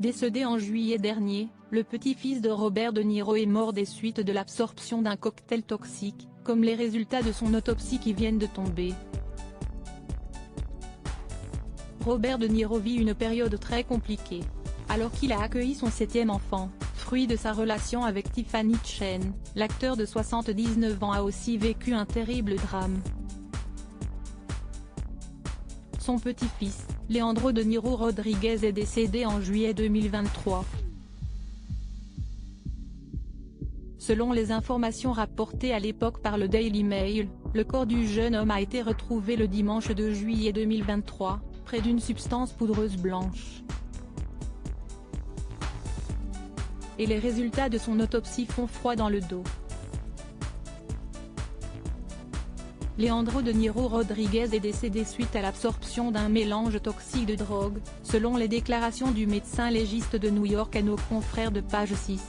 Décédé en juillet dernier, le petit-fils de Robert De Niro est mort des suites de l'absorption d'un cocktail toxique, comme les résultats de son autopsie qui viennent de tomber. Robert De Niro vit une période très compliquée. Alors qu'il a accueilli son 7e enfant, fruit de sa relation avec Tiffany Chen, l'acteur de 79 ans a aussi vécu un terrible drame. Son petit-fils, Leandro De Niro Rodriguez est décédé en juillet 2023. Selon les informations rapportées à l'époque par le Daily Mail, le corps du jeune homme a été retrouvé le dimanche 2 juillet 2023, près d'une substance poudreuse blanche. Et les résultats de son autopsie font froid dans le dos. Leandro De Niro Rodriguez est décédé suite à l'absorption d'un mélange toxique de drogue, selon les déclarations du médecin légiste de New York à nos confrères de Page 6.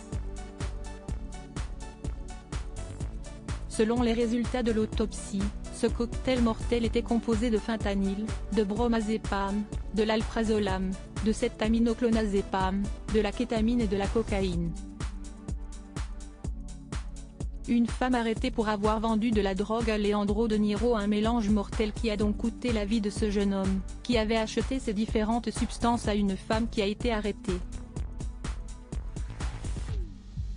Selon les résultats de l'autopsie, ce cocktail mortel était composé de fentanyl, de bromazépam, de l'alprazolam, de 7-aminoclonazépam, de la kétamine et de la cocaïne. Une femme arrêtée pour avoir vendu de la drogue à Leandro De Niro, un mélange mortel qui a donc coûté la vie de ce jeune homme, qui avait acheté ces différentes substances à une femme qui a été arrêtée.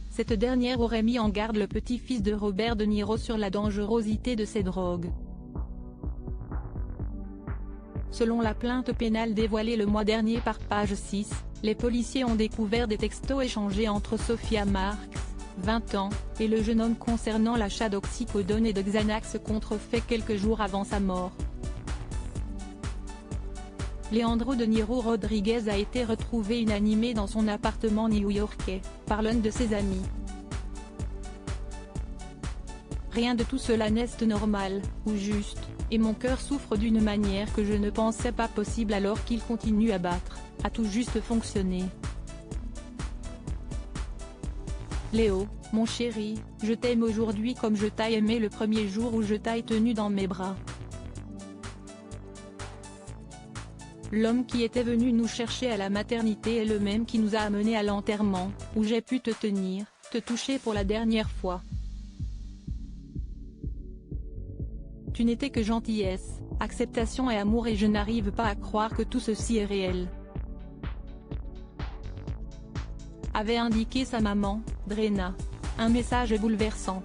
Cette dernière aurait mis en garde le petit-fils de Robert De Niro sur la dangerosité de ces drogues. Selon la plainte pénale dévoilée le mois dernier par Page 6, les policiers ont découvert des textos échangés entre Sophia Marks, 20 ans, et le jeune homme concernant l'achat d'oxycodone et de Xanax contrefait quelques jours avant sa mort. Leandro De Niro Rodriguez a été retrouvé inanimé dans son appartement new-yorkais, par l'un de ses amis. Rien de tout cela n'est normal, ou juste, et mon cœur souffre d'une manière que je ne pensais pas possible alors qu'il continue à battre, à tout juste fonctionner. Léo, mon chéri, je t'aime aujourd'hui comme je t'ai aimé le premier jour où je t'ai tenu dans mes bras. L'homme qui était venu nous chercher à la maternité est le même qui nous a amenés à l'enterrement, où j'ai pu te tenir, te toucher pour la dernière fois. Tu n'étais que gentillesse, acceptation et amour et je n'arrive pas à croire que tout ceci est réel. Avait indiqué sa maman, Drena. Un message bouleversant.